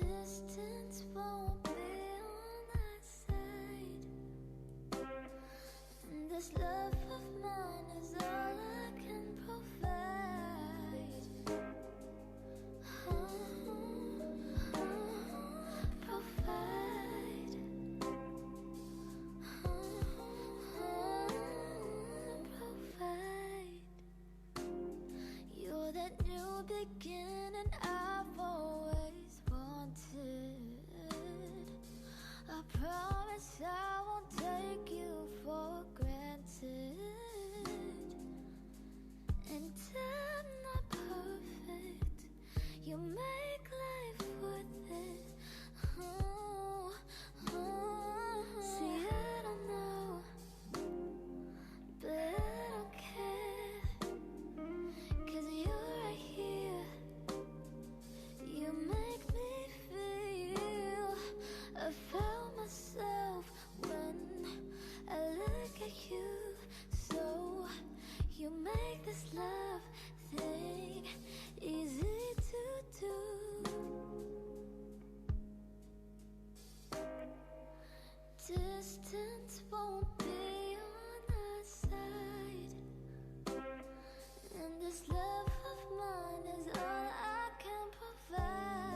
Distance won't be on our side, and this love of mine is all I can provide. Provide. Provide. You're that new beginning I've always wanted. I promise I won't take you for granted. And I'm not perfect. You make life worth it. Oh, oh. See, I don't know, but I don't care. 'Cause you're right here. You make me feel. I found myself when I look at you. So you make this love thing easy to do. Distance won't be on our side, and this love of mine is all I can provide.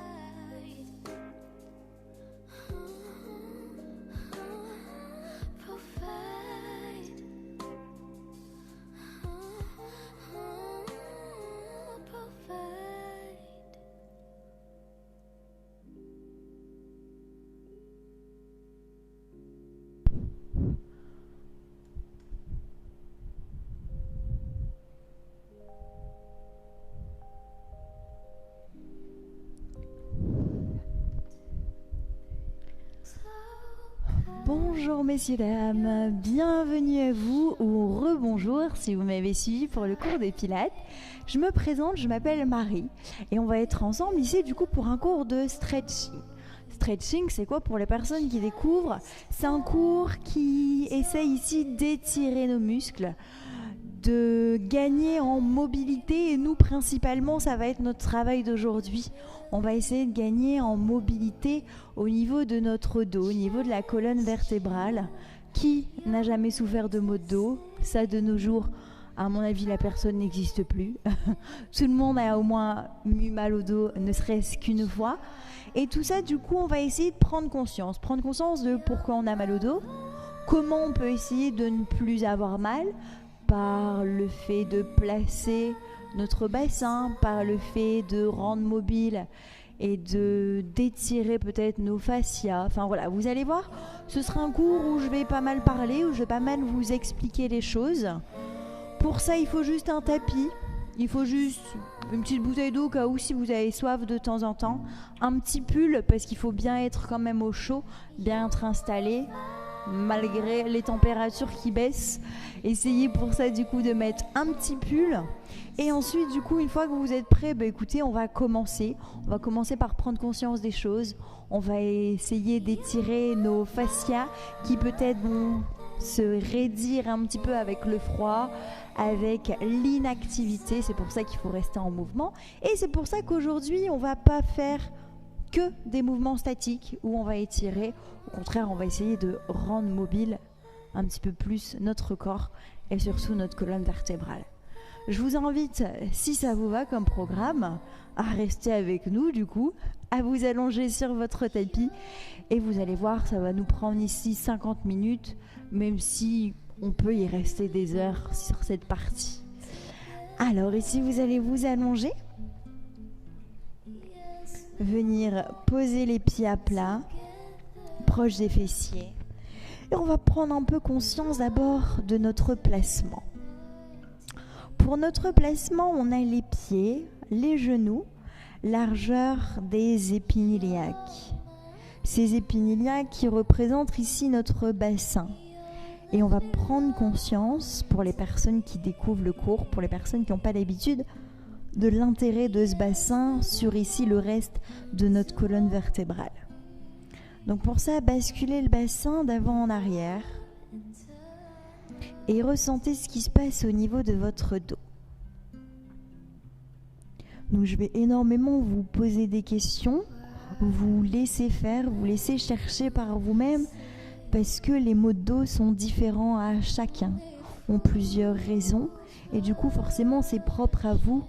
Provide. Provide. Bonjour messieurs, dames, bienvenue à vous ou rebonjour si vous m'avez suivi pour le cours de Pilates. Je me présente, je m'appelle Marie et on va être ensemble ici du coup pour un cours de stretching. Stretching, c'est quoi pour les personnes qui découvrent? C'est un cours qui essaye ici d'étirer nos muscles, de gagner en mobilité et nous principalement ça va être notre travail d'aujourd'hui. On va essayer de gagner en mobilité au niveau de notre dos, au niveau de la colonne vertébrale. Qui n'a jamais souffert de maux de dos? Ça de nos jours, à mon avis, la personne n'existe plus. Tout le monde a au moins eu mal au dos, ne serait-ce qu'une fois. Et tout ça, du coup, on va essayer de prendre conscience de pourquoi on a mal au dos, comment on peut essayer de ne plus avoir mal, par le fait de placer notre bassin, par le fait de rendre mobile et d'étirer peut-être nos fascias. Enfin voilà, vous allez voir, ce sera un cours où je vais pas mal parler, où je vais pas mal vous expliquer les choses. Pour ça, il faut juste un tapis, il faut juste une petite bouteille d'eau au cas où si vous avez soif de temps en temps, un petit pull parce qu'il faut bien être quand même au chaud, bien être installé malgré les températures qui baissent. Essayez pour ça du coup de mettre un petit pull. Et ensuite du coup une fois que vous êtes prêts, écoutez, on va commencer par prendre conscience des choses. On va essayer d'étirer nos fascias qui peut-être vont se raidir un petit peu avec le froid, avec l'inactivité. C'est pour ça qu'il faut rester en mouvement. Et c'est pour ça qu'aujourd'hui on va pas faire que des mouvements statiques où on va étirer. Au contraire, on va essayer de rendre mobile un petit peu plus notre corps et surtout notre colonne vertébrale. Je vous invite, si ça vous va comme programme, à rester avec nous du coup, à vous allonger sur votre tapis et vous allez voir, ça va nous prendre ici 50 minutes, même si on peut y rester des heures sur cette partie. Alors ici, vous allez vous allonger, venir poser les pieds à plat, proche des fessiers. Et on va prendre un peu conscience d'abord de notre placement. Pour notre placement, on a les pieds, les genoux, largeur des épines iliaques. Ces épines iliaques qui représentent ici notre bassin. Et on va prendre conscience, pour les personnes qui découvrent le cours, pour les personnes qui n'ont pas l'habitude, de l'intérêt de ce bassin sur ici le reste de notre colonne vertébrale. Donc pour ça, basculez le bassin d'avant en arrière et ressentez ce qui se passe au niveau de votre dos. Donc je vais énormément vous poser des questions, vous laissez faire, vous laissez chercher par vous-même parce que les maux de dos sont différents à chacun, ont plusieurs raisons et du coup forcément c'est propre à vous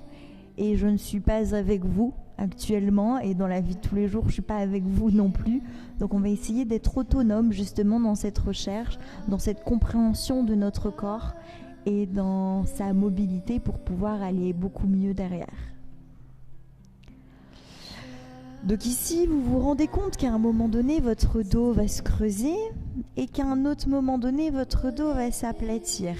et je ne suis pas avec vous actuellement et dans la vie de tous les jours je ne suis pas avec vous non plus, donc on va essayer d'être autonome justement dans cette recherche, dans cette compréhension de notre corps et dans sa mobilité pour pouvoir aller beaucoup mieux derrière. Donc ici, vous vous rendez compte qu'à un moment donné, votre dos va se creuser et qu'à un autre moment donné, votre dos va s'aplatir.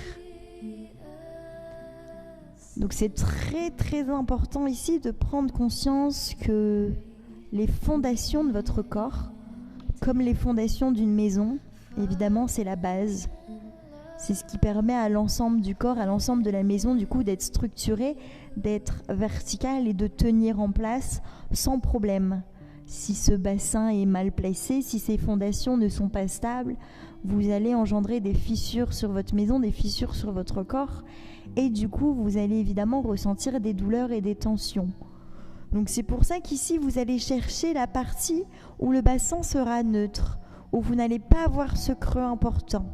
Donc c'est très très important ici de prendre conscience que les fondations de votre corps, comme les fondations d'une maison, évidemment c'est la base. C'est ce qui permet à l'ensemble du corps, à l'ensemble de la maison du coup d'être structuré, d'être vertical et de tenir en place sans problème. Si ce bassin est mal placé, si ces fondations ne sont pas stables, vous allez engendrer des fissures sur votre maison, des fissures sur votre corps et du coup vous allez évidemment ressentir des douleurs et des tensions. Donc c'est pour ça qu'ici vous allez chercher la partie où le bassin sera neutre, où vous n'allez pas avoir ce creux important,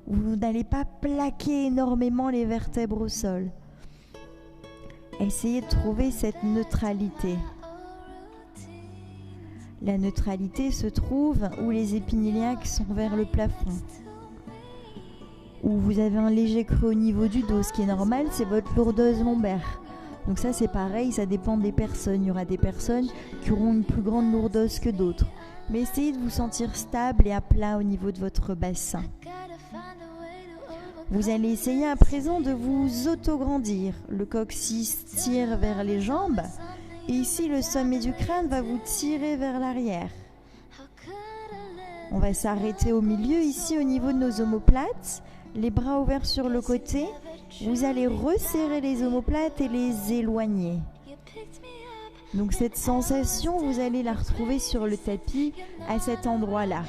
où vous n'allez pas plaquer énormément les vertèbres au sol. Essayez de trouver cette neutralité. La neutralité se trouve où les épiniliaques sont vers le plafond, où vous avez un léger creux au niveau du dos. Ce qui est normal, c'est votre lourdose lombaire. Donc ça, c'est pareil, ça dépend des personnes. Il y aura des personnes qui auront une plus grande lourdose que d'autres. Mais essayez de vous sentir stable et à plat au niveau de votre bassin. Vous allez essayer à présent de vous autograndir. Le coccyx tire vers les jambes. Et ici, le sommet du crâne va vous tirer vers l'arrière. On va s'arrêter au milieu, ici, au niveau de nos omoplates. Les bras ouverts sur le côté. Vous allez resserrer les omoplates et les éloigner. Donc cette sensation, vous allez la retrouver sur le tapis à cet endroit-là.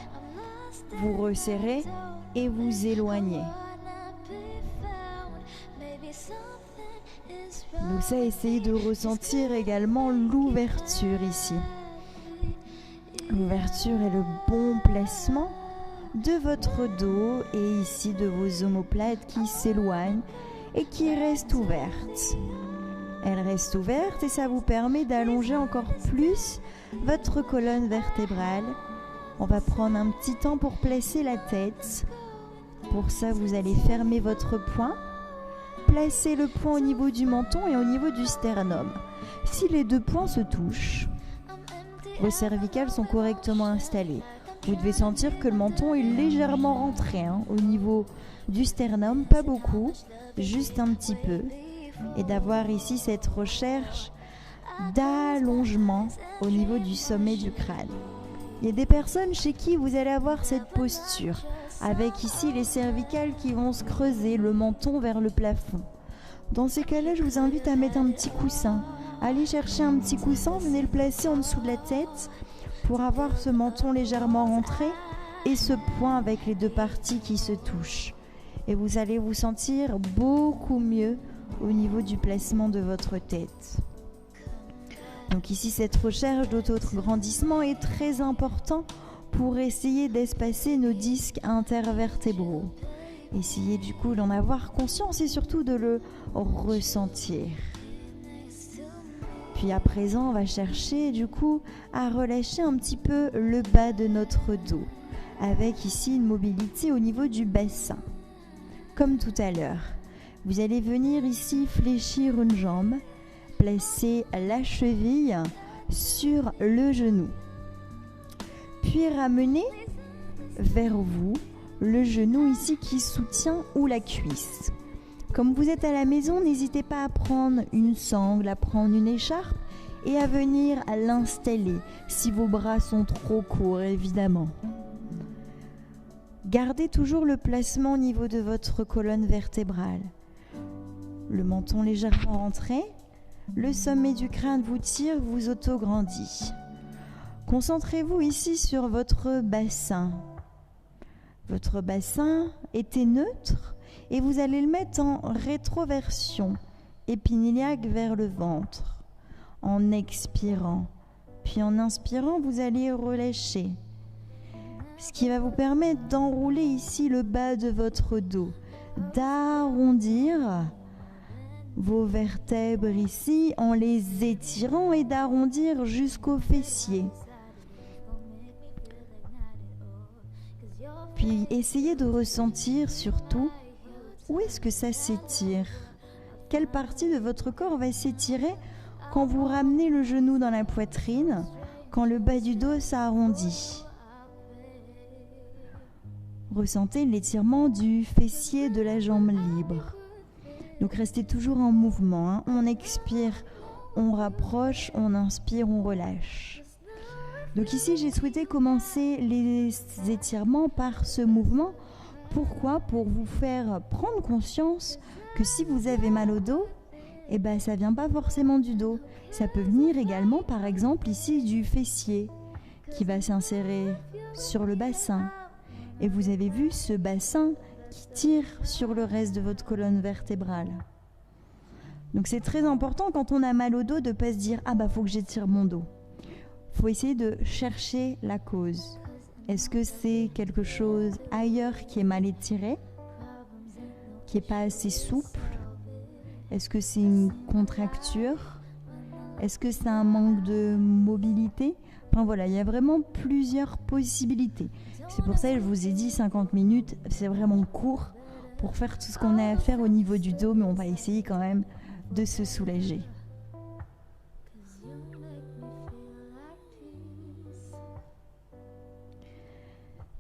Vous resserrez et vous éloignez. Donc ça, essayez de ressentir également l'ouverture ici. L'ouverture est le bon placement de votre dos et ici de vos omoplates qui s'éloignent et qui restent ouvertes. Elles restent ouvertes et ça vous permet d'allonger encore plus votre colonne vertébrale. On va prendre un petit temps pour placer la tête. Pour ça, vous allez fermer votre poing. Placez le poing au niveau du menton et au niveau du sternum. Si les deux poings se touchent, vos cervicales sont correctement installées. Vous devez sentir que le menton est légèrement rentré au niveau du sternum, pas beaucoup, juste un petit peu. Et d'avoir ici cette recherche d'allongement au niveau du sommet du crâne. Il y a des personnes chez qui vous allez avoir cette posture, avec ici les cervicales qui vont se creuser, le menton vers le plafond. Dans ces cas-là, je vous invite à mettre un petit coussin. Allez chercher un petit coussin, venez le placer en dessous de la tête pour avoir ce menton légèrement rentré et ce point avec les deux parties qui se touchent. Et vous allez vous sentir beaucoup mieux au niveau du placement de votre tête. Donc ici, cette recherche d'autograndissement est très important pour essayer d'espacer nos disques intervertébraux. Essayez du coup d'en avoir conscience et surtout de le ressentir. Puis à présent, on va chercher du coup à relâcher un petit peu le bas de notre dos, avec ici une mobilité au niveau du bassin. Comme tout à l'heure, vous allez venir ici fléchir une jambe, placer la cheville sur le genou. Puis ramener vers vous le genou ici qui soutient ou la cuisse. Comme vous êtes à la maison, n'hésitez pas à prendre une sangle, à prendre une écharpe et à venir l'installer si vos bras sont trop courts, évidemment. Gardez toujours le placement au niveau de votre colonne vertébrale. Le menton légèrement rentré, le sommet du crâne vous tire, vous autograndit. Concentrez-vous ici sur votre bassin. Votre bassin était neutre et vous allez le mettre en rétroversion, épiniliaque vers le ventre, en expirant. Puis en inspirant, vous allez relâcher. Ce qui va vous permettre d'enrouler ici le bas de votre dos, d'arrondir vos vertèbres ici en les étirant et d'arrondir jusqu'aux fessiers. Puis essayez de ressentir surtout où est-ce que ça s'étire. Quelle partie de votre corps va s'étirer quand vous ramenez le genou dans la poitrine, quand le bas du dos s'arrondit. Ressentez l'étirement du fessier de la jambe libre. Donc restez toujours en mouvement, hein. On expire, on rapproche, on inspire, on relâche. Donc ici, j'ai souhaité commencer les étirements par ce mouvement. Pourquoi ? Pour vous faire prendre conscience que si vous avez mal au dos, ça ne vient pas forcément du dos. Ça peut venir également, par exemple, ici du fessier qui va s'insérer sur le bassin. Et vous avez vu ce bassin qui tire sur le reste de votre colonne vertébrale. Donc c'est très important quand on a mal au dos de ne pas se dire « Ah faut que j'étire mon dos ». Il faut essayer de chercher la cause. Est-ce que c'est quelque chose ailleurs qui est mal étiré, qui n'est pas assez souple? Est-ce que c'est une contracture? Est-ce que c'est un manque de mobilité? Enfin voilà, il y a vraiment plusieurs possibilités. C'est pour ça que je vous ai dit 50 minutes, c'est vraiment court pour faire tout ce qu'on a à faire au niveau du dos, mais on va essayer quand même de se soulager.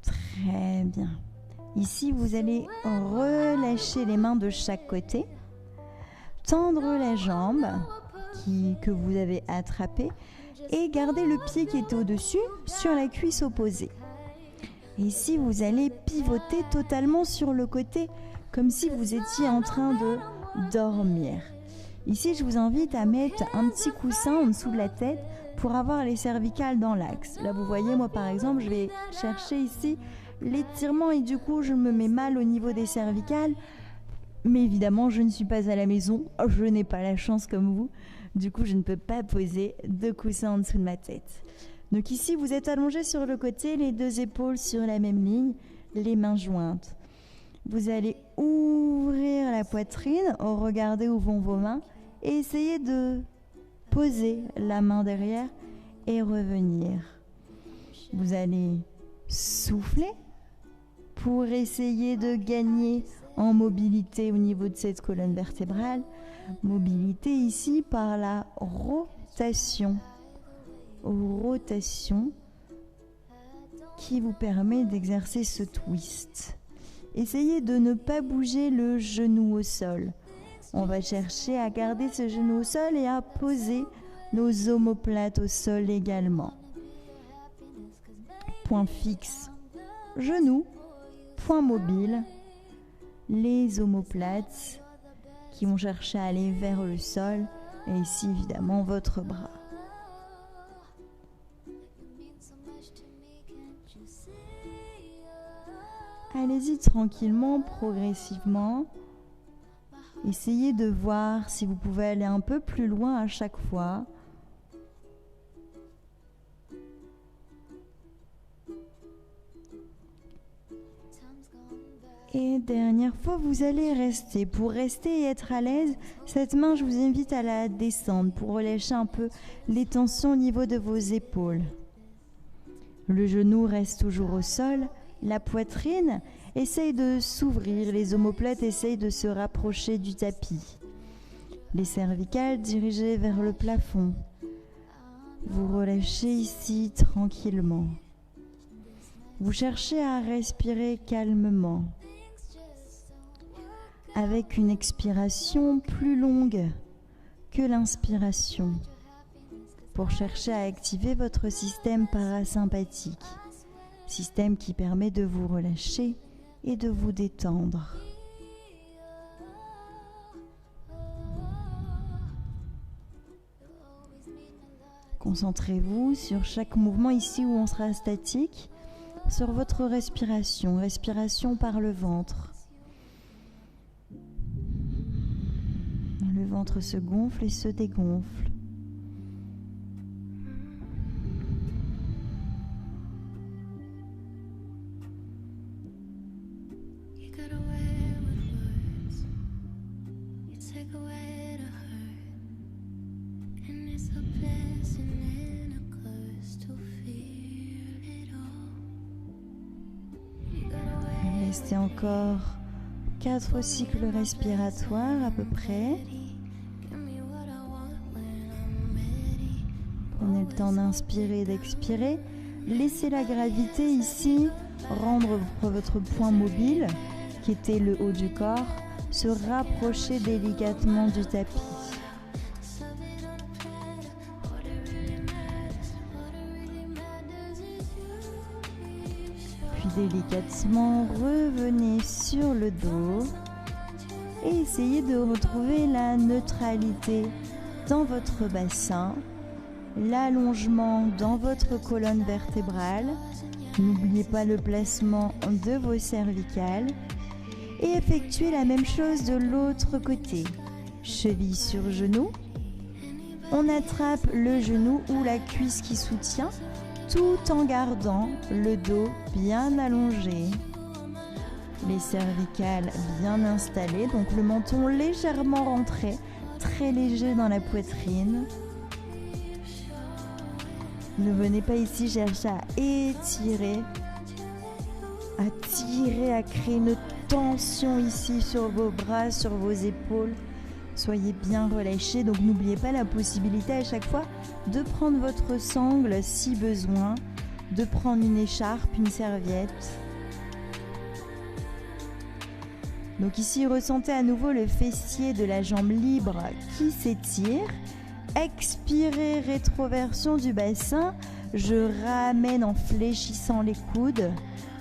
Très bien. Ici, vous allez relâcher les mains de chaque côté, tendre la jambe que vous avez attrapée et garder le pied qui est au-dessus sur la cuisse opposée. Ici, vous allez pivoter totalement sur le côté comme si vous étiez en train de dormir. Ici, je vous invite à mettre un petit coussin en dessous de la tête pour avoir les cervicales dans l'axe. Là, vous voyez, moi par exemple, je vais chercher ici l'étirement et du coup, je me mets mal au niveau des cervicales. Mais évidemment, je ne suis pas à la maison, je n'ai pas la chance comme vous. Du coup, je ne peux pas poser de coussin en dessous de ma tête. Donc ici, vous êtes allongé sur le côté, les deux épaules sur la même ligne, les mains jointes. Vous allez ouvrir la poitrine, regardez où vont vos mains et essayez de poser la main derrière et revenir. Vous allez souffler pour essayer de gagner en mobilité au niveau de cette colonne vertébrale. Mobilité ici par la rotation. Rotation qui vous permet d'exercer ce twist. Essayez de ne pas bouger le genou au sol. On va chercher à garder ce genou au sol et à poser nos omoplates au sol également. Point fixe, genou, point mobile, les omoplates qui vont chercher à aller vers le sol et ici évidemment votre bras. Allez-y tranquillement, progressivement. Essayez de voir si vous pouvez aller un peu plus loin à chaque fois. Et dernière fois, vous allez rester. Pour rester et être à l'aise, cette main, je vous invite à la descendre pour relâcher un peu les tensions au niveau de vos épaules. Le genou reste toujours au sol. La poitrine essaye de s'ouvrir, les omoplates essayent de se rapprocher du tapis. Les cervicales dirigées vers le plafond. Vous relâchez ici tranquillement. Vous cherchez à respirer calmement, avec une expiration plus longue que l'inspiration, pour chercher à activer votre système parasympathique. Système qui permet de vous relâcher et de vous détendre. Concentrez-vous sur chaque mouvement ici où on sera statique, sur votre respiration, respiration par le ventre. Le ventre se gonfle et se dégonfle. rester encore 4 cycles respiratoires à peu près. Prenez le temps d'inspirer et d'expirer. Laissez la gravité ici rendre votre point mobile, qui était le haut du corps, se rapprocher délicatement du tapis. Puis délicatement, revenez sur le dos et essayez de retrouver la neutralité dans votre bassin, l'allongement dans votre colonne vertébrale. N'oubliez pas le placement de vos cervicales et effectuez la même chose de l'autre côté. Cheville sur genou. On attrape le genou ou la cuisse qui soutient tout en gardant le dos bien allongé. Les cervicales bien installées, donc le menton légèrement rentré, très léger dans la poitrine. Ne venez pas ici chercher à étirer, à créer une tension ici sur vos bras, sur vos épaules. Soyez bien relâchés, donc n'oubliez pas la possibilité à chaque fois de prendre votre sangle si besoin, de prendre une écharpe, une serviette. Donc ici, ressentez à nouveau le fessier de la jambe libre qui s'étire. Expirez, rétroversion du bassin. Je ramène en fléchissant les coudes,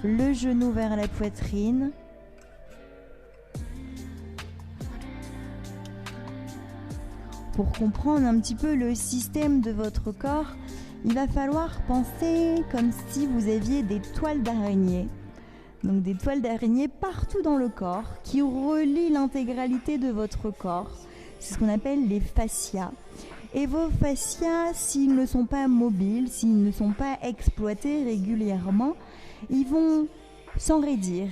le genou vers la poitrine. Pour comprendre un petit peu le système de votre corps, il va falloir penser comme si vous aviez des toiles d'araignée. Donc des toiles d'araignée partout dans le corps qui relient l'intégralité de votre corps. C'est ce qu'on appelle les fascias. Et vos fascias, s'ils ne sont pas mobiles, s'ils ne sont pas exploités régulièrement, ils vont s'enraidir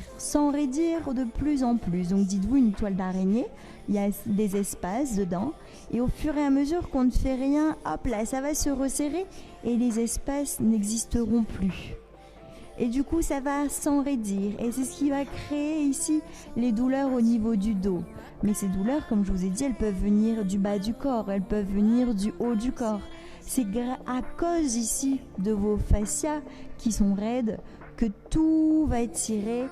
de plus en plus. Donc dites-vous une toile d'araignée, il y a des espaces dedans et au fur et à mesure qu'on ne fait rien, hop là, ça va se resserrer et les espaces n'existeront plus. Et du coup, ça va s'enraidir et c'est ce qui va créer ici les douleurs au niveau du dos. Mais ces douleurs, comme je vous ai dit, elles peuvent venir du bas du corps, elles peuvent venir du haut du corps. C'est à cause ici de vos fascias qui sont raides que tout va étirer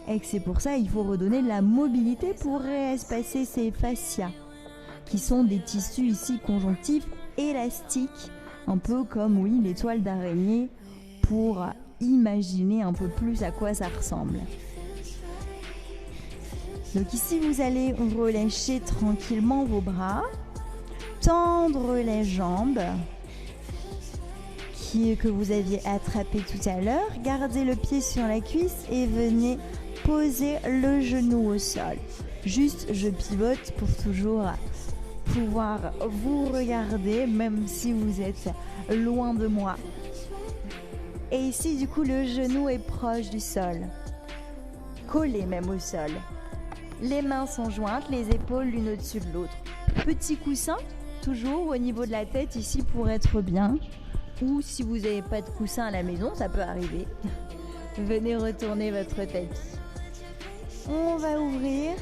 et que c'est pour ça qu'il faut redonner de la mobilité pour réespacer ces fascias qui sont des tissus ici conjonctifs élastiques, un peu comme les toiles d'araignée pour imaginer un peu plus à quoi ça ressemble. Donc ici vous allez relâcher tranquillement vos bras, tendre les jambes que vous aviez attrapé tout à l'heure, gardez le pied sur la cuisse et venez poser le genou au sol. Juste je pivote pour toujours pouvoir vous regarder même si vous êtes loin de moi. Et ici du coup le genou est proche du sol, collé même au sol. Les mains sont jointes, les épaules l'une au-dessus de l'autre. Petit coussin toujours au niveau de la tête ici pour être bien. Ou si vous n'avez pas de coussin à la maison, ça peut arriver. Venez retourner votre tapis. On va ouvrir,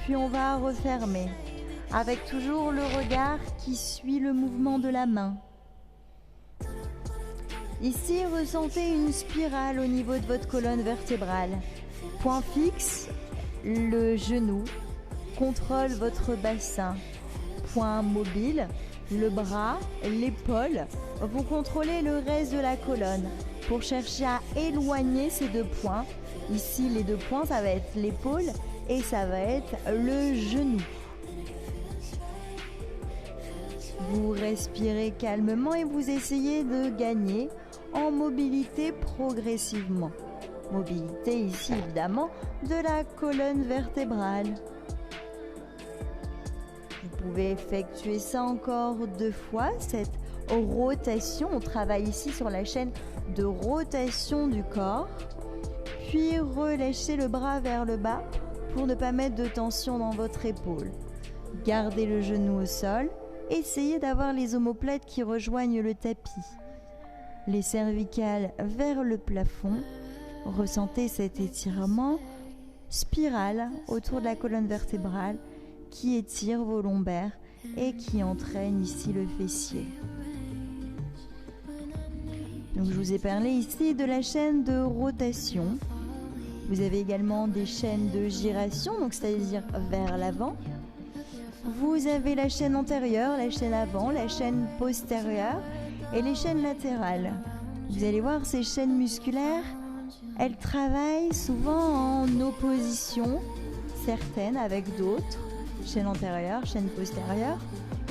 puis on va refermer, avec toujours le regard qui suit le mouvement de la main. Ici, ressentez une spirale au niveau de votre colonne vertébrale. Point fixe, le genou. Contrôle votre bassin. Point mobile, le bras, l'épaule. Vous contrôlez le reste de la colonne pour chercher à éloigner ces deux points. Ici, les deux points, ça va être l'épaule et ça va être le genou. Vous respirez calmement et vous essayez de gagner en mobilité progressivement. Mobilité ici, évidemment, de la colonne vertébrale. Vous pouvez effectuer ça encore 2 fois, cette rotation. On travaille ici sur la chaîne de rotation du corps. Puis relâchez le bras vers le bas pour ne pas mettre de tension dans votre épaule. Gardez le genou au sol. Essayez d'avoir les omoplates qui rejoignent le tapis. Les cervicales vers le plafond. Ressentez cet étirement spirale autour de la colonne vertébrale qui étire vos lombaires et qui entraîne ici le fessier. Donc je vous ai parlé ici de la chaîne de rotation. Vous avez également des chaînes de giration, donc c'est-à-dire vers l'avant. Vous avez la chaîne antérieure, la chaîne avant, la chaîne postérieure et les chaînes latérales. Vous allez voir, ces chaînes musculaires, elles travaillent souvent en opposition, certaines avec d'autres, chaîne antérieure, chaîne postérieure.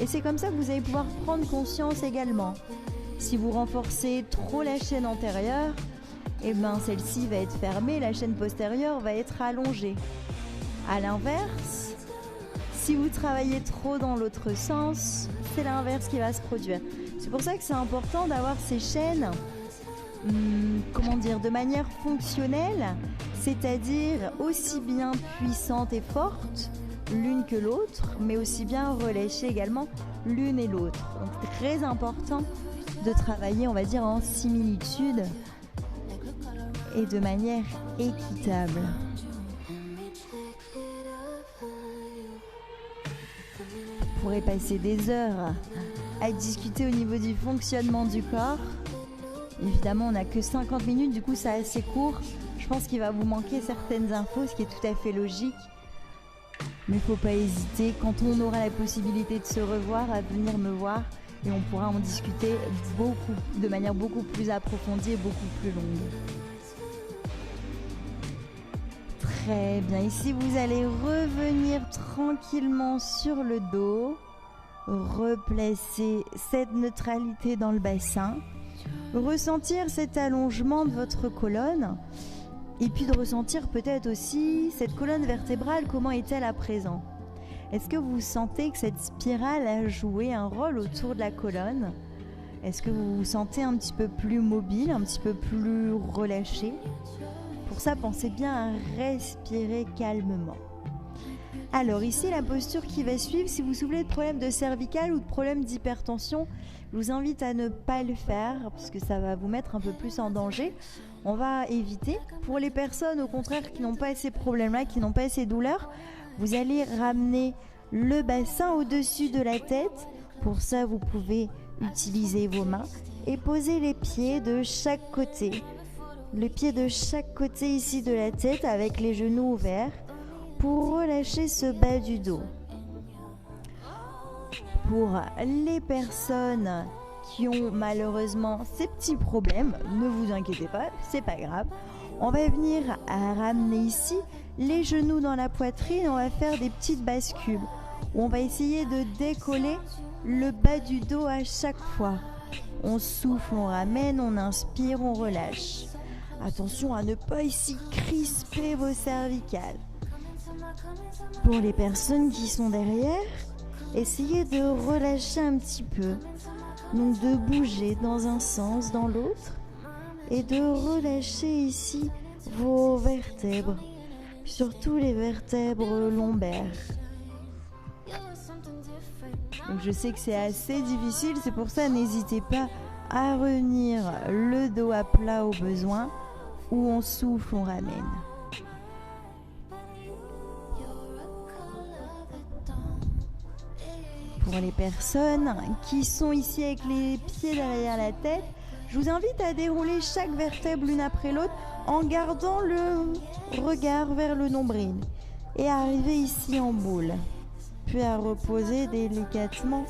Et c'est comme ça que vous allez pouvoir prendre conscience également. Si vous renforcez trop la chaîne antérieure, eh ben celle-ci va être fermée, la chaîne postérieure va être allongée. À l'inverse, si vous travaillez trop dans l'autre sens, c'est l'inverse qui va se produire. C'est pour ça que c'est important d'avoir ces chaînes, de manière fonctionnelle, c'est-à-dire aussi bien puissantes et fortes l'une que l'autre, mais aussi bien relâchées également l'une et l'autre. Donc très important de travailler, on va dire, en similitude et de manière équitable. On pourrait passer des heures à discuter au niveau du fonctionnement du corps. Évidemment, on n'a que 50 minutes, du coup c'est assez court. Je pense qu'il va vous manquer certaines infos, ce qui est tout à fait logique. Mais il ne faut pas hésiter, quand on aura la possibilité de se revoir, à venir me voir et on pourra en discuter de manière beaucoup plus approfondie et beaucoup plus longue. Très bien, ici vous allez revenir tranquillement sur le dos, replacer cette neutralité dans le bassin, ressentir cet allongement de votre colonne et puis de ressentir peut-être aussi cette colonne vertébrale, comment est-elle à présent. Est-ce que vous sentez que cette spirale a joué un rôle autour de la colonne? Est-ce que vous vous sentez un petit peu plus mobile, un petit peu plus relâché? Pour ça, pensez bien à respirer calmement. Alors ici, la posture qui va suivre, si vous souffrez de problèmes de cervicale ou de problèmes d'hypertension, je vous invite à ne pas le faire parce que ça va vous mettre un peu plus en danger. On va éviter. Pour les personnes, au contraire, qui n'ont pas ces problèmes-là, qui n'ont pas ces douleurs, vous allez ramener le bassin au-dessus de la tête. Pour ça, vous pouvez utiliser vos mains et poser les pieds de chaque côté. Le pied de chaque côté ici de la tête avec les genoux ouverts pour relâcher ce bas du dos. Pour les personnes qui ont malheureusement ces petits problèmes, ne vous inquiétez pas, c'est pas grave. On va venir à ramener ici les genoux dans la poitrine, on va faire des petites bascules où on va essayer de décoller le bas du dos à chaque fois. On souffle, on ramène, on inspire, on relâche. Attention à ne pas ici crisper vos cervicales. Pour les personnes qui sont derrière, essayez de relâcher un petit peu. Donc de bouger dans un sens, dans l'autre. Et de relâcher ici vos vertèbres. Surtout les vertèbres lombaires. Donc je sais que c'est assez difficile, c'est pour ça n'hésitez pas à revenir le dos à plat au besoin. Où on souffle, on ramène. Pour les personnes qui sont ici avec les pieds derrière la tête, je vous invite à dérouler chaque vertèbre l'une après l'autre en gardant le regard vers le nombril et arriver ici en boule, puis à reposer délicatement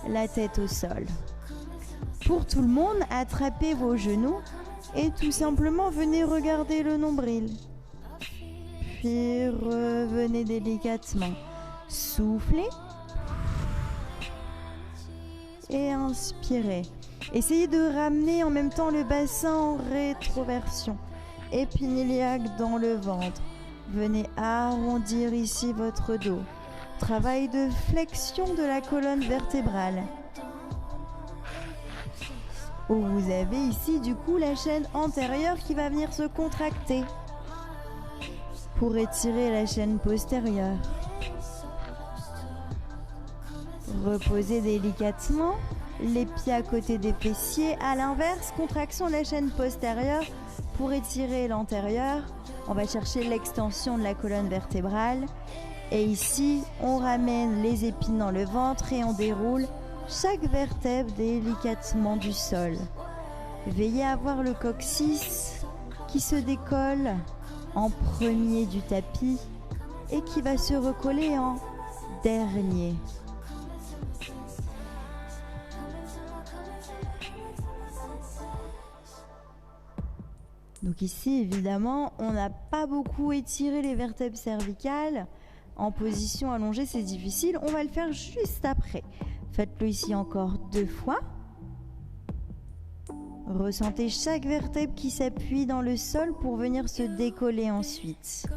la tête au sol. Pour tout le monde, attrapez vos genoux et tout simplement venez regarder le nombril. Puis revenez délicatement. Soufflez. Et inspirez. Essayez de ramener en même temps le bassin en rétroversion. Épiniaque dans le ventre. Venez arrondir ici votre dos. Travail de flexion de la colonne vertébrale. Où vous avez ici du coup la chaîne antérieure qui va venir se contracter pour étirer la chaîne postérieure. Reposez délicatement les pieds à côté des fessiers. À l'inverse, contraction de la chaîne postérieure Pour étirer l'antérieur, on va chercher l'extension de la colonne vertébrale. Et ici, on ramène les épines dans le ventre et on déroule chaque vertèbre délicatement du sol. Veillez à voir le coccyx qui se décolle en premier du tapis et qui va se recoller en dernier. Donc ici, évidemment, on n'a pas beaucoup étiré les vertèbres cervicales. En position allongée, c'est difficile. On va le faire juste après. Faites-le ici encore 2 fois. Ressentez chaque vertèbre qui s'appuie dans le sol pour venir se décoller ensuite.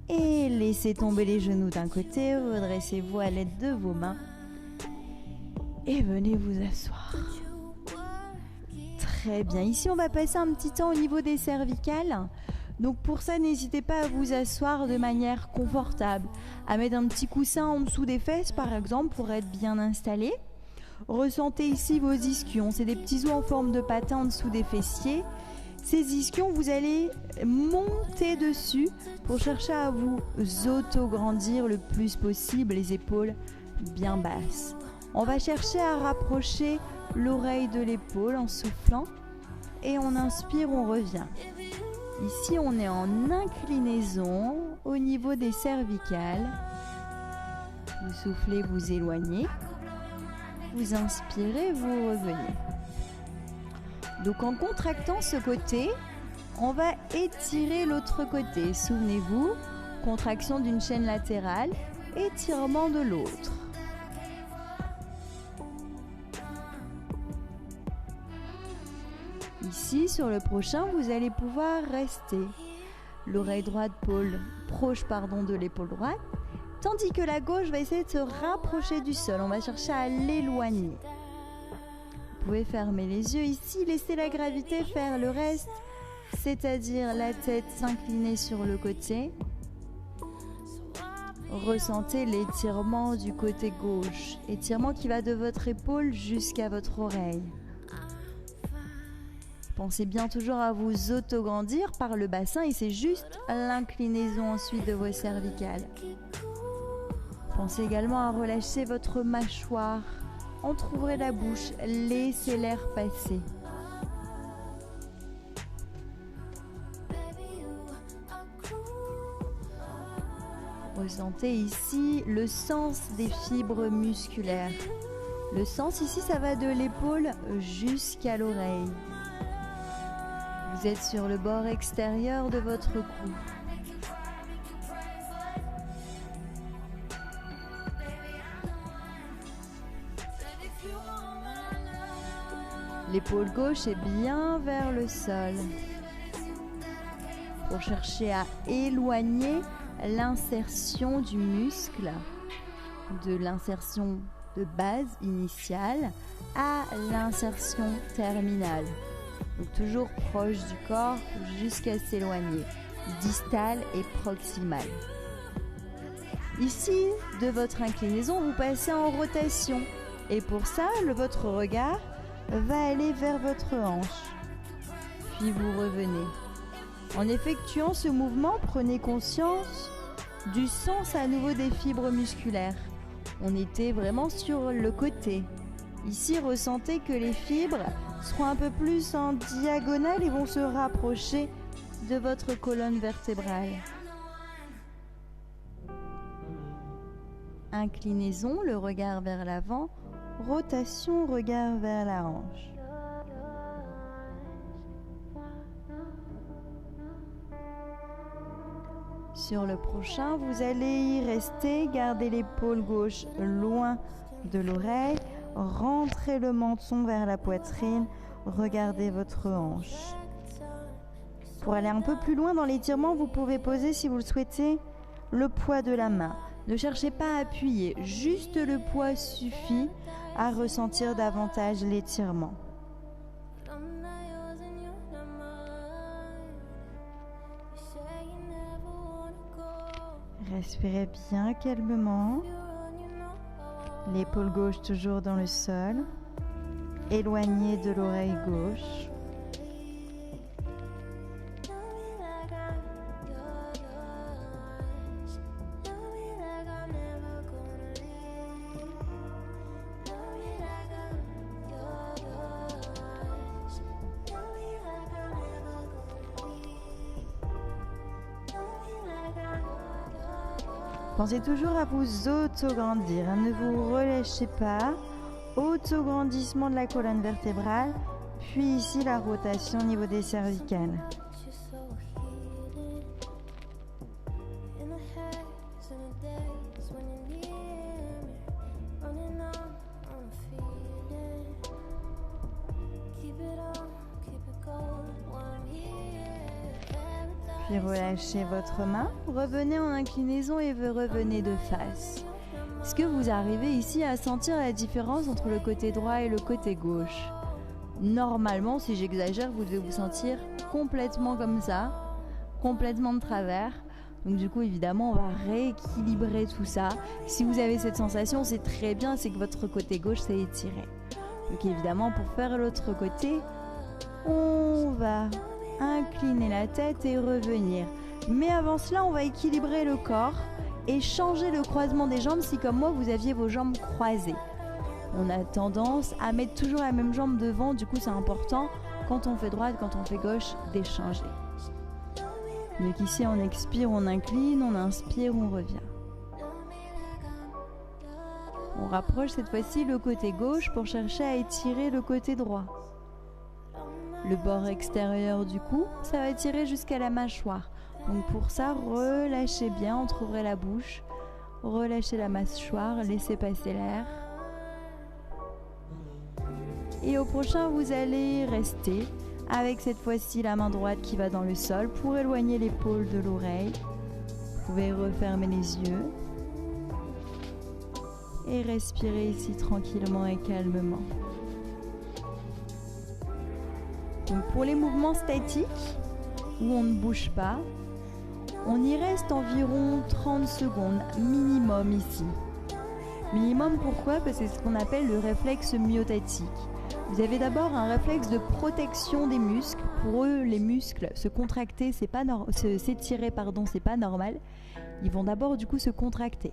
Et laissez tomber les genoux d'un côté, redressez-vous à l'aide de vos mains et venez vous asseoir. Très bien, ici on va passer un petit temps au niveau des cervicales. Donc pour ça, n'hésitez pas à vous asseoir de manière confortable, à mettre un petit coussin en dessous des fesses par exemple pour être bien installé. Ressentez ici vos ischions, c'est des petits os en forme de patin en dessous des fessiers. Ces ischions, vous allez monter dessus pour chercher à vous auto-grandir le plus possible, les épaules bien basses. On va chercher à rapprocher l'oreille de l'épaule en soufflant et on inspire, on revient. Ici, on est en inclinaison au niveau des cervicales. Vous soufflez, vous éloignez. Vous inspirez, vous revenez. Donc en contractant ce côté, on va étirer l'autre côté. Souvenez-vous, contraction d'une chaîne latérale, étirement de l'autre. Ici, sur le prochain, vous allez pouvoir rester. L'oreille droite proche de l'épaule droite, tandis que la gauche va essayer de se rapprocher du sol. On va chercher à l'éloigner. Vous pouvez fermer les yeux ici, laisser la gravité faire le reste, c'est-à-dire la tête s'incliner sur le côté. Ressentez l'étirement du côté gauche, étirement qui va de votre épaule jusqu'à votre oreille. Pensez bien toujours à vous auto-grandir par le bassin et c'est juste l'inclinaison ensuite de vos cervicales. Pensez également à relâcher votre mâchoire. Entrouvrez la bouche, laissez l'air passer. Ressentez ici le sens des fibres musculaires. Le sens ici, ça va de l'épaule jusqu'à l'oreille. Vous êtes sur le bord extérieur de votre cou. L'épaule gauche est bien vers le sol. Pour chercher à éloigner l'insertion du muscle, de l'insertion de base initiale à l'insertion terminale. Donc toujours proche du corps jusqu'à s'éloigner, distale et proximale. Ici, de votre inclinaison, vous passez en rotation. Et pour ça, votre regard va aller vers votre hanche. Puis vous revenez. En effectuant ce mouvement, prenez conscience du sens à nouveau des fibres musculaires. On était vraiment sur le côté. Ici, ressentez que les fibres seront un peu plus en diagonale et vont se rapprocher de votre colonne vertébrale. Inclinaison, le regard vers l'avant. Rotation, regard vers la hanche. Sur le prochain, vous allez y rester. Gardez l'épaule gauche loin de l'oreille. Rentrez le menton vers la poitrine. Regardez votre hanche. Pour aller un peu plus loin dans l'étirement, vous pouvez poser, si vous le souhaitez, le poids de la main. Ne cherchez pas à appuyer. Juste le poids suffit à ressentir davantage l'étirement. Respirez bien calmement. L'épaule gauche toujours dans le sol. Éloignée de l'oreille gauche. Pensez toujours à vous autograndir, ne vous relâchez pas. Autograndissement de la colonne vertébrale, puis ici la rotation au niveau des cervicales. Puis relâchez votre main, revenez en inclinaison et revenez de face. Est-ce que vous arrivez ici à sentir la différence entre le côté droit et le côté gauche? Normalement, si j'exagère, vous devez vous sentir complètement comme ça, complètement de travers. Donc du coup, évidemment, on va rééquilibrer tout ça. Si vous avez cette sensation, c'est très bien, c'est que votre côté gauche s'est étiré. Donc évidemment, pour faire l'autre côté, on va incliner la tête et revenir. Mais avant cela, on va équilibrer le corps et changer le croisement des jambes si comme moi vous aviez vos jambes croisées. On a tendance à mettre toujours la même jambe devant, du coup c'est important quand on fait droite, quand on fait gauche, d'échanger. Donc ici on expire, on incline, on inspire, on revient. On rapproche cette fois-ci le côté gauche pour chercher à étirer le côté droit. Le bord extérieur du cou, ça va tirer jusqu'à la mâchoire. Donc pour ça, relâchez bien, entrouvrez la bouche, relâchez la mâchoire, laissez passer l'air. Et au prochain, vous allez rester avec cette fois-ci la main droite qui va dans le sol pour éloigner l'épaule de l'oreille. Vous pouvez refermer les yeux et respirer ici tranquillement et calmement. Donc pour les mouvements statiques, où on ne bouge pas, on y reste environ 30 secondes minimum ici. Minimum pourquoi? Parce que c'est ce qu'on appelle le réflexe myotatique. Vous avez d'abord un réflexe de protection des muscles. Pour eux, les muscles se contracter, s'étirer, c'est pas normal. Ils vont d'abord du coup se contracter.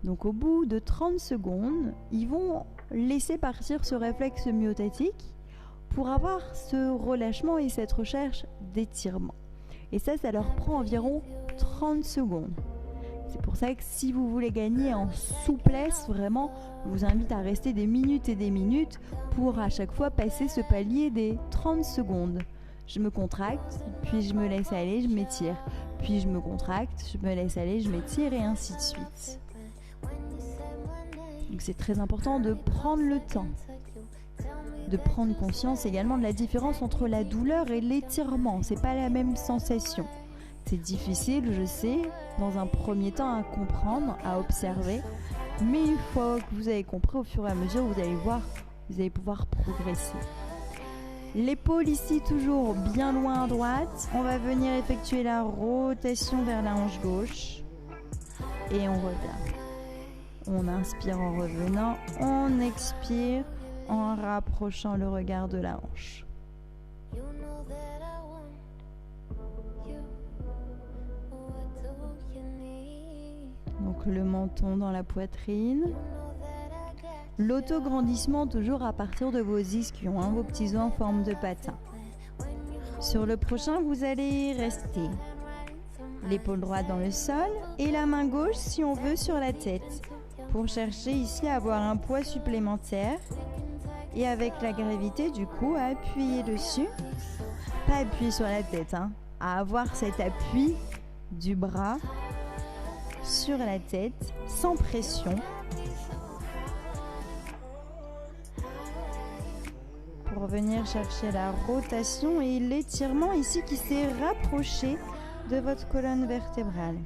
Donc au bout de 30 secondes, ils vont laisser partir ce réflexe myotatique pour avoir ce relâchement et cette recherche d'étirement. Et ça leur prend environ 30 secondes. C'est pour ça que si vous voulez gagner en souplesse, vraiment, je vous invite à rester des minutes et des minutes pour à chaque fois passer ce palier des 30 secondes. Je me contracte, puis je me laisse aller, je m'étire. Puis je me contracte, je me laisse aller, je m'étire et ainsi de suite. Donc c'est très important de prendre le temps. De prendre conscience également de la différence entre la douleur et l'étirement. C'est pas la même sensation. C'est difficile, je sais, dans un premier temps à comprendre, à observer. Mais une fois que vous avez compris, au fur et à mesure, vous allez voir, vous allez pouvoir progresser. L'épaule ici toujours bien loin à droite. On va venir effectuer la rotation vers la hanche gauche. Et on revient. On inspire en revenant, on expire en rapprochant le regard de la hanche. Donc le menton dans la poitrine. L'autograndissement toujours à partir de vos ischions, vos petits os en forme de patin. Sur le prochain, vous allez rester l'épaule droite dans le sol et la main gauche, si on veut, sur la tête. Pour chercher ici à avoir un poids supplémentaire. Et avec la gravité, du coup, à appuyer dessus. Pas appuyer sur la tête, à avoir cet appui du bras sur la tête, sans pression. Pour venir chercher la rotation et l'étirement ici qui s'est rapproché de votre colonne vertébrale.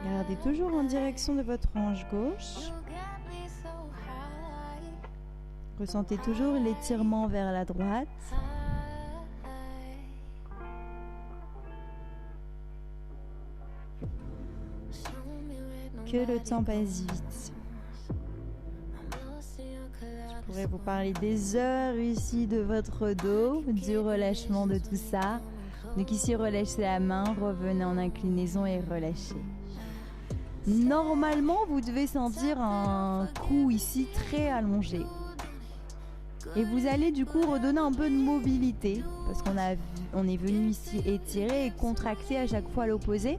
Gardez toujours en direction de votre hanche gauche. Ressentez toujours l'étirement vers la droite. Que le temps passe vite. Je pourrais vous parler des heures ici de votre dos, du relâchement de tout ça. Donc ici, relâchez la main, revenez en inclinaison et relâchez. Normalement, vous devez sentir un cou ici très allongé. Et vous allez du coup redonner un peu de mobilité parce on est venu ici étirer et contracter à chaque fois à l'opposé.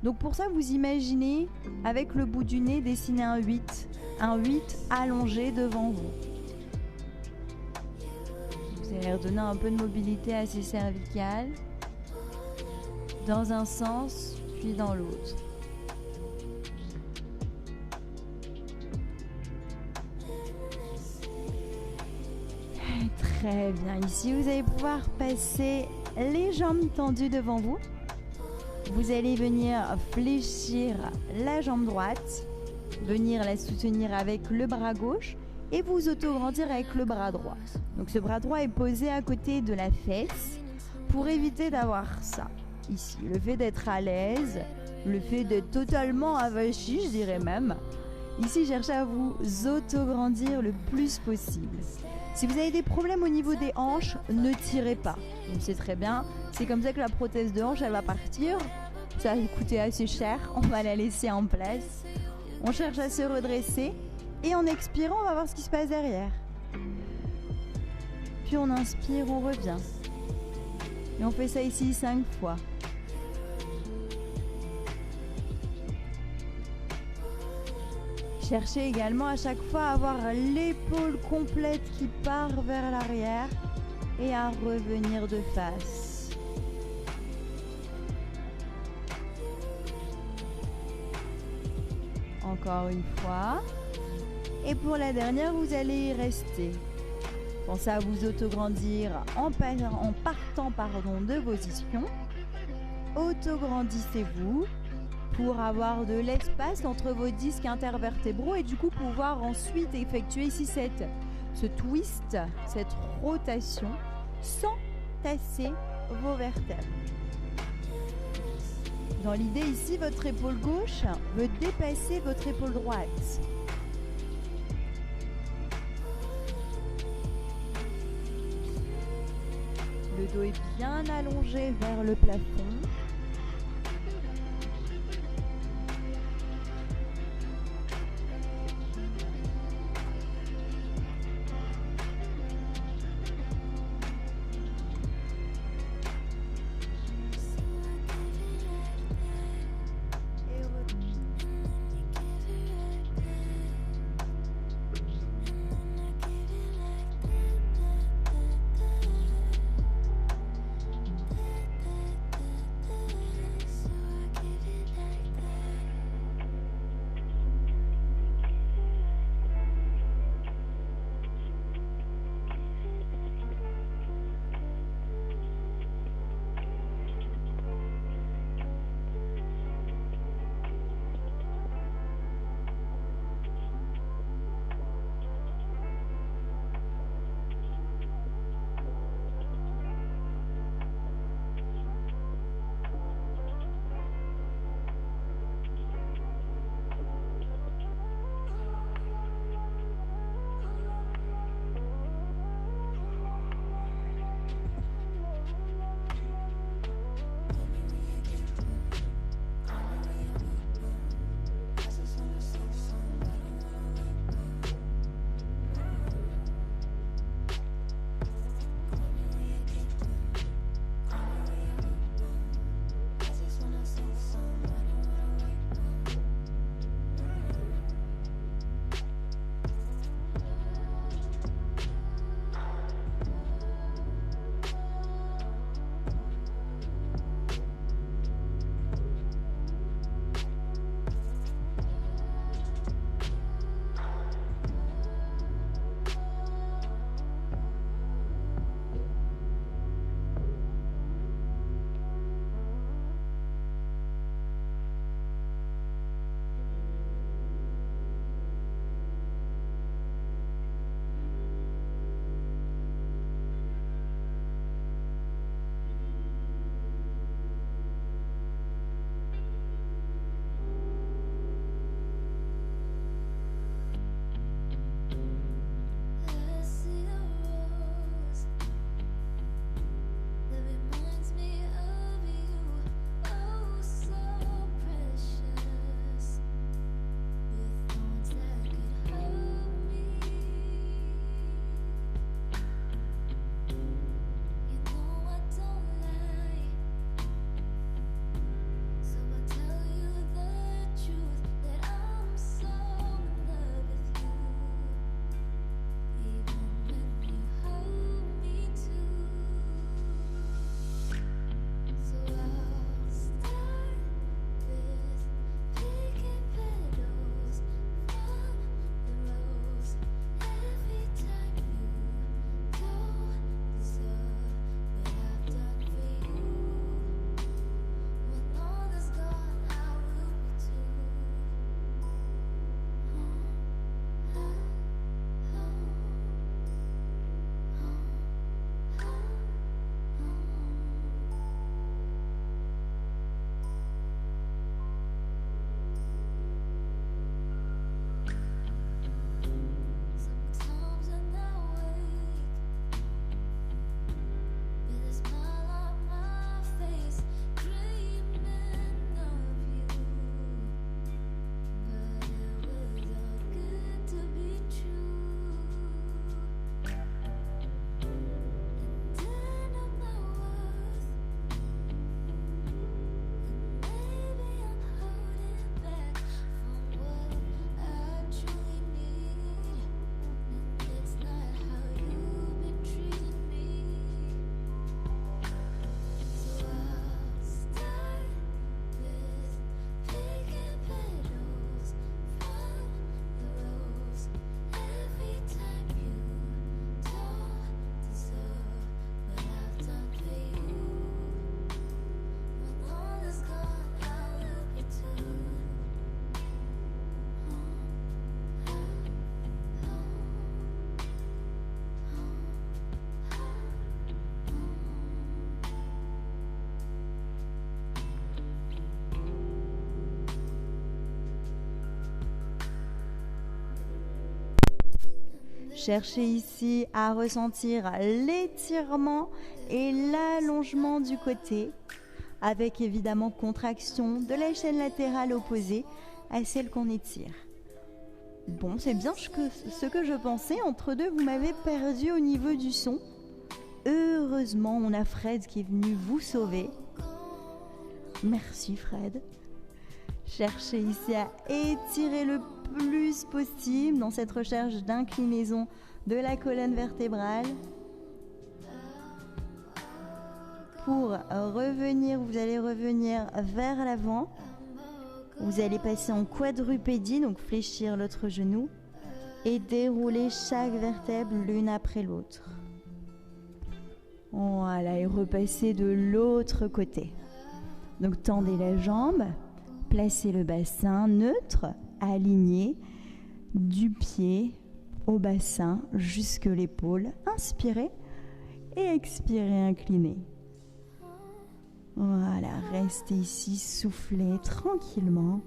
Donc pour ça, vous imaginez avec le bout du nez dessiner un 8 allongé devant vous. Vous allez redonner un peu de mobilité à ces cervicales dans un sens puis dans l'autre. Très bien, ici vous allez pouvoir passer les jambes tendues devant vous. Vous allez venir fléchir la jambe droite, venir la soutenir avec le bras gauche et vous auto-grandir avec le bras droit. Donc ce bras droit est posé à côté de la fesse pour éviter d'avoir ça. Ici, le fait d'être à l'aise, le fait d'être totalement avachi, je dirais même. Ici, cherchez à vous auto-grandir le plus possible. Si vous avez des problèmes au niveau des hanches, ne tirez pas. Donc c'est très bien. C'est comme ça que la prothèse de hanche, elle va partir. Ça va coûter assez cher. On va la laisser en place. On cherche à se redresser. Et en expirant, on va voir ce qui se passe derrière. Puis on inspire, on revient. Et on fait ça ici 5 fois. Cherchez également à chaque fois à avoir l'épaule complète qui part vers l'arrière et à revenir de face. Encore une fois. Et pour la dernière, vous allez y rester. Pensez à vous autograndir en partant de vos ischions. Autograndissez-vous pour avoir de l'espace entre vos disques intervertébraux et du coup pouvoir ensuite effectuer ici ce twist, cette rotation sans tasser vos vertèbres. Dans l'idée ici, votre épaule gauche veut dépasser votre épaule droite. Le dos est bien allongé vers le plafond. Cherchez ici à ressentir l'étirement et l'allongement du côté, avec évidemment contraction de la chaîne latérale opposée à celle qu'on étire. Bon, c'est bien ce que je pensais. Entre deux, vous m'avez perdu au niveau du son. Heureusement, on a Fred qui est venu vous sauver. Merci Fred. Cherchez ici à étirer le plus possible dans cette recherche d'inclinaison de la colonne vertébrale. Pour revenir, vous allez revenir vers l'avant. Vous allez passer en quadrupédie, donc fléchir l'autre genou et dérouler chaque vertèbre l'une après l'autre. Voilà, et repasser de l'autre côté. Donc tendez la jambe, placez le bassin neutre, aligné du pied au bassin jusque l'épaule. Inspirez et expirez, inclinez. Voilà, restez ici, soufflez tranquillement.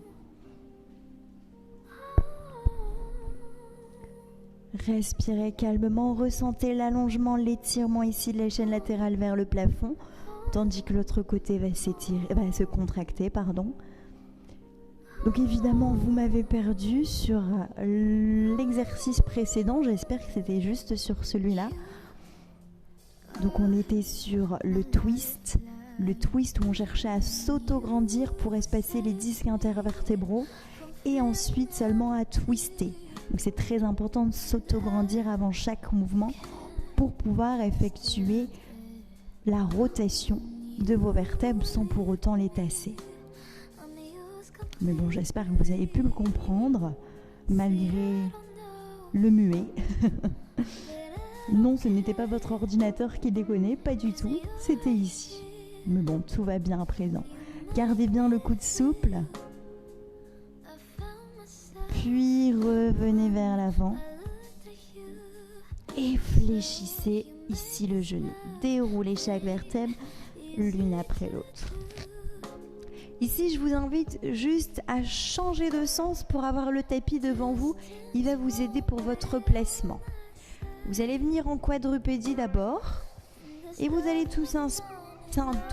Respirez calmement, ressentez l'allongement, l'étirement ici de la chaîne latérale vers le plafond, tandis que l'autre côté va se contracter, pardon. Donc évidemment, vous m'avez perdu sur l'exercice précédent, j'espère que c'était juste sur celui-là. Donc on était sur le twist où on cherchait à s'auto-grandir pour espacer les disques intervertébraux et ensuite seulement à twister. Donc c'est très important de s'auto-grandir avant chaque mouvement pour pouvoir effectuer la rotation de vos vertèbres sans pour autant les tasser. Mais bon, j'espère que vous avez pu le comprendre malgré le muet. Non, ce n'était pas votre ordinateur qui déconnait, pas du tout, c'était ici. Mais bon, tout va bien à présent. Gardez bien le coude souple. Puis revenez vers l'avant. Et fléchissez ici le genou. Déroulez chaque vertèbre l'une après l'autre. Ici, je vous invite juste à changer de sens pour avoir le tapis devant vous. Il va vous aider pour votre placement. Vous allez venir en quadrupédie d'abord. Et vous allez tout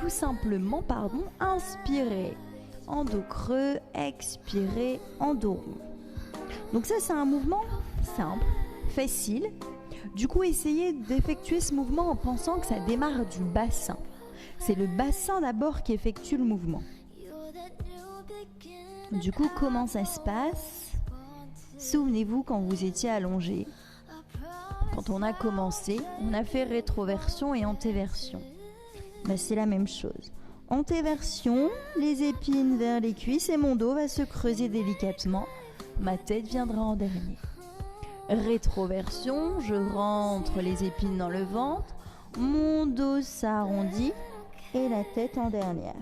simplement inspirer en dos creux, expirer en dos rond. Donc ça, c'est un mouvement simple, facile. Du coup, essayez d'effectuer ce mouvement en pensant que ça démarre du bassin. C'est le bassin d'abord qui effectue le mouvement. Du coup, comment ça se passe? Souvenez-vous quand vous étiez allongé. Quand on a commencé, on a fait rétroversion et antéversion. C'est la même chose. Antéversion, les épines vers les cuisses et mon dos va se creuser délicatement. Ma tête viendra en dernier. Rétroversion, je rentre les épines dans le ventre, mon dos s'arrondit et la tête en dernière.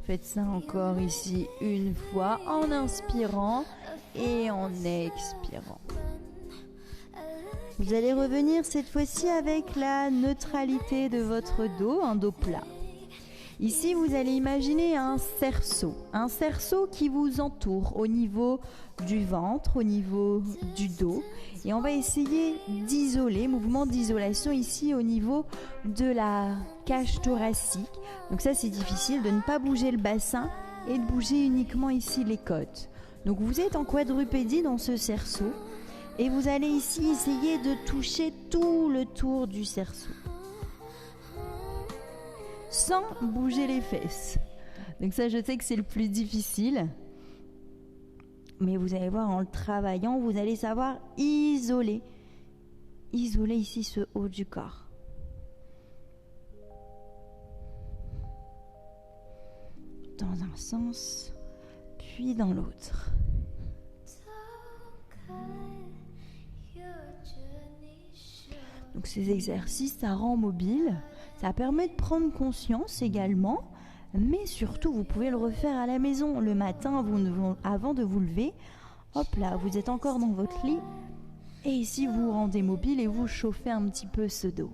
Faites ça encore ici une fois en inspirant et en expirant. Vous allez revenir cette fois-ci avec la neutralité de votre dos, un dos plat. Ici, vous allez imaginer un cerceau qui vous entoure au niveau du ventre, au niveau du dos. Et on va essayer d'isoler, mouvement d'isolation ici au niveau de la cage thoracique. Donc ça, c'est difficile de ne pas bouger le bassin et de bouger uniquement ici les côtes. Donc vous êtes en quadrupédie dans ce cerceau et vous allez ici essayer de toucher tout le tour du cerceau sans bouger les fesses. Donc ça, je sais que c'est le plus difficile. Mais vous allez voir, en le travaillant, vous allez savoir isoler ici ce haut du corps. Dans un sens, puis dans l'autre. Donc ces exercices, ça rend mobile, ça permet de prendre conscience également, mais surtout vous pouvez le refaire à la maison le matin avant de vous lever. Hop là, vous êtes encore dans votre lit et ici vous vous rendez mobile et vous chauffez un petit peu ce dos.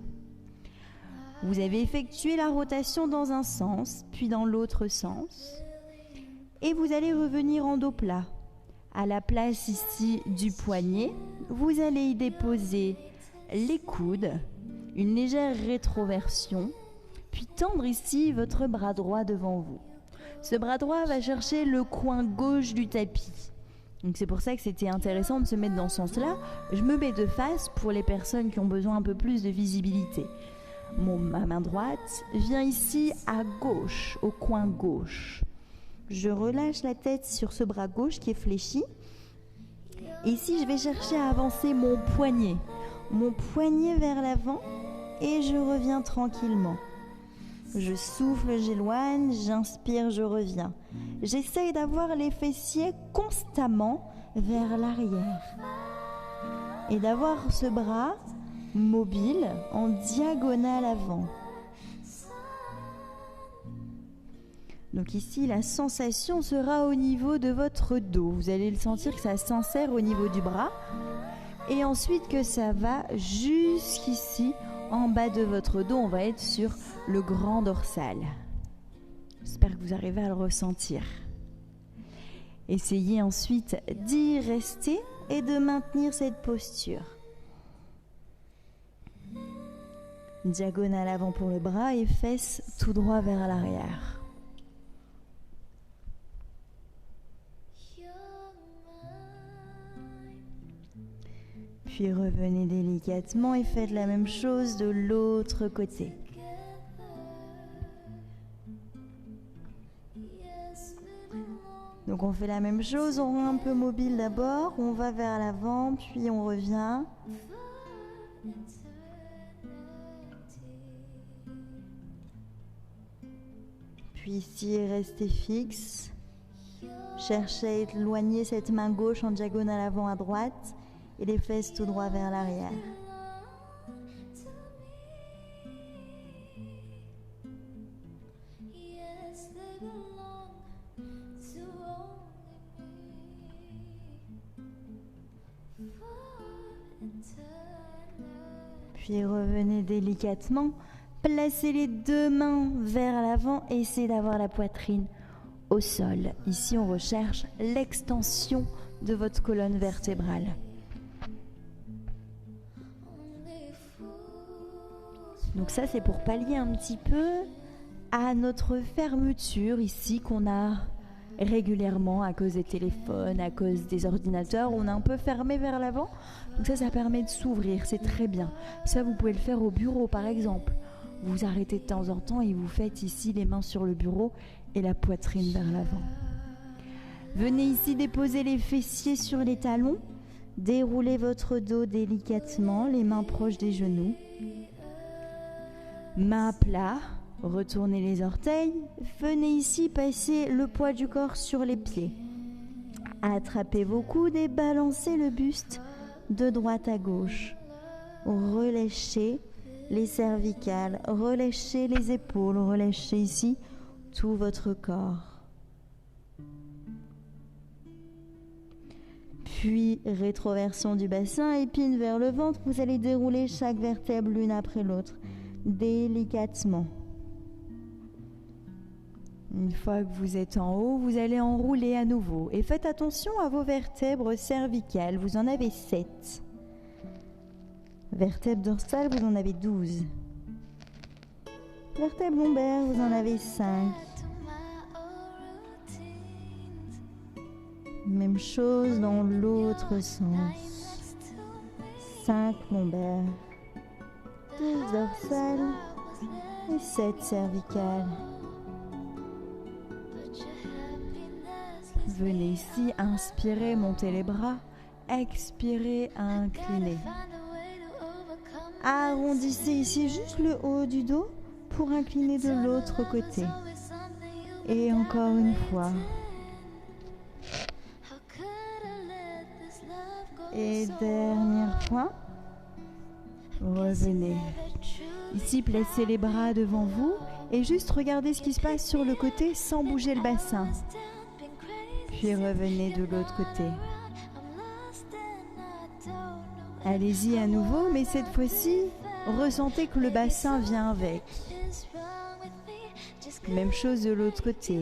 Vous avez effectué la rotation dans un sens, puis dans l'autre sens et vous allez revenir en dos plat. À la place ici du poignet, vous allez y déposer les coudes, une légère rétroversion, puis tendre ici votre bras droit devant vous. Ce bras droit va chercher le coin gauche du tapis. Donc c'est pour ça que c'était intéressant de se mettre dans ce sens-là. Je me mets de face pour les personnes qui ont besoin un peu plus de visibilité. Ma main droite vient ici à gauche, au coin gauche. Je relâche la tête sur ce bras gauche qui est fléchi. Ici, je vais chercher à avancer mon poignet vers l'avant et je reviens tranquillement. Je souffle, j'éloigne, j'inspire, je reviens. J'essaye d'avoir les fessiers constamment vers l'arrière et d'avoir ce bras mobile en diagonale avant. Donc ici, la sensation sera au niveau de votre dos. Vous allez le sentir que ça s'insère au niveau du bras et ensuite que ça va jusqu'ici en bas de votre dos. On va être sur le grand dorsal. J'espère que vous arrivez à le ressentir. Essayez ensuite d'y rester et de maintenir cette posture. Diagonale avant pour le bras et fesses tout droit vers l'arrière. Puis revenez délicatement et faites la même chose de l'autre côté. Donc on fait la même chose, on rend un peu mobile d'abord, on va vers l'avant, puis on revient. Puis ici, restez fixe. Cherchez à éloigner cette main gauche en diagonale avant à droite et les fesses tout droit vers l'arrière. Puis revenez délicatement, placez les deux mains vers l'avant et essayez d'avoir la poitrine au sol. Ici, on recherche l'extension de votre colonne vertébrale. Donc ça, c'est pour pallier un petit peu à notre fermeture ici qu'on a régulièrement à cause des téléphones, à cause des ordinateurs. On est un peu fermé vers l'avant. Donc ça permet de s'ouvrir, c'est très bien. Ça, vous pouvez le faire au bureau, par exemple. Vous arrêtez de temps en temps et vous faites ici les mains sur le bureau et la poitrine vers l'avant. Venez ici déposer les fessiers sur les talons. Déroulez votre dos délicatement, les mains proches des genoux. Mains à plat, retournez les orteils. Venez ici passer le poids du corps sur les pieds. Attrapez vos coudes et balancez le buste de droite à gauche. Relâchez les cervicales, relâchez les épaules, relâchez ici tout votre corps. Puis rétroversion du bassin, épine vers le ventre. Vous allez dérouler chaque vertèbre l'une après l'autre, délicatement. Une fois que vous êtes en haut, vous allez enrouler à nouveau. Et faites attention à vos vertèbres cervicales. Vous en avez 7. Vertèbres dorsales, vous en avez 12. Vertèbres lombaires, vous en avez 5. Même chose dans l'autre sens. 5 lombaires, 12 dorsales et 7 cervicales. Venez ici, inspirez, montez les bras, expirez, inclinez. Arrondissez ici juste le haut du dos pour incliner de l'autre côté. Et encore une fois. Et dernière fois. Revenez. Ici, placez les bras devant vous et juste regardez ce qui se passe sur le côté sans bouger le bassin. Puis revenez de l'autre côté. Allez-y à nouveau, mais cette fois-ci, ressentez que le bassin vient avec. Même chose de l'autre côté.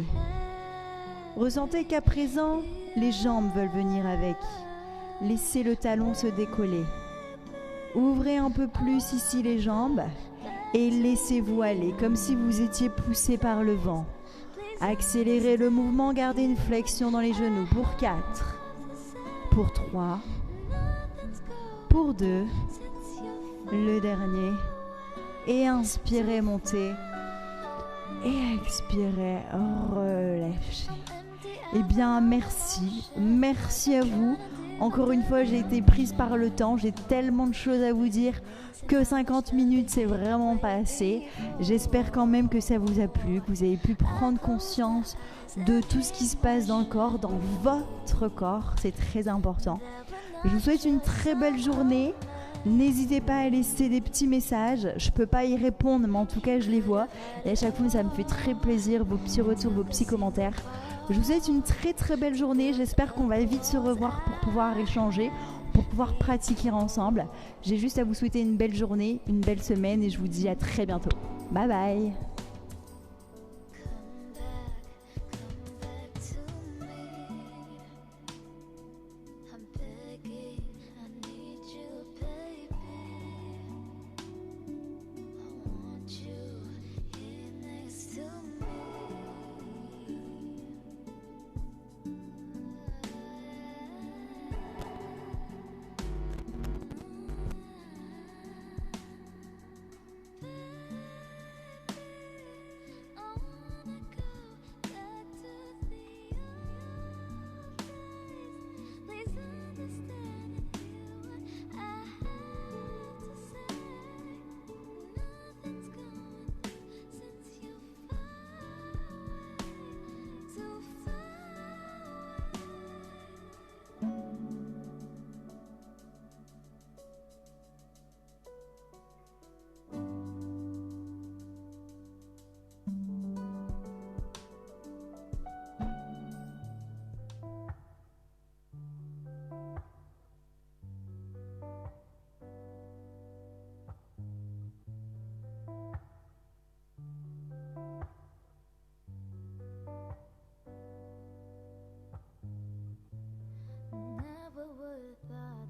Ressentez qu'à présent, les jambes veulent venir avec. Laissez le talon se décoller. Ouvrez un peu plus ici les jambes et laissez-vous aller comme si vous étiez poussé par le vent. Accélérez le mouvement, gardez une flexion dans les genoux pour 4, pour 3, pour 2, le dernier. Et inspirez, montez. Et expirez, relâchez. Eh bien, merci à vous. Encore une fois, j'ai été prise par le temps. J'ai tellement de choses à vous dire que 50 minutes, c'est vraiment pas assez. J'espère quand même que ça vous a plu, que vous avez pu prendre conscience de tout ce qui se passe dans le corps, dans votre corps. C'est très important. Je vous souhaite une très belle journée. N'hésitez pas à laisser des petits messages. Je peux pas y répondre, mais en tout cas, je les vois. Et à chaque fois, ça me fait très plaisir, vos petits retours, vos petits commentaires. Je vous souhaite une très très belle journée. J'espère qu'on va vite se revoir pour pouvoir échanger, pour pouvoir pratiquer ensemble. J'ai juste à vous souhaiter une belle journée, une belle semaine et je vous dis à très bientôt. Bye bye. Never would have thought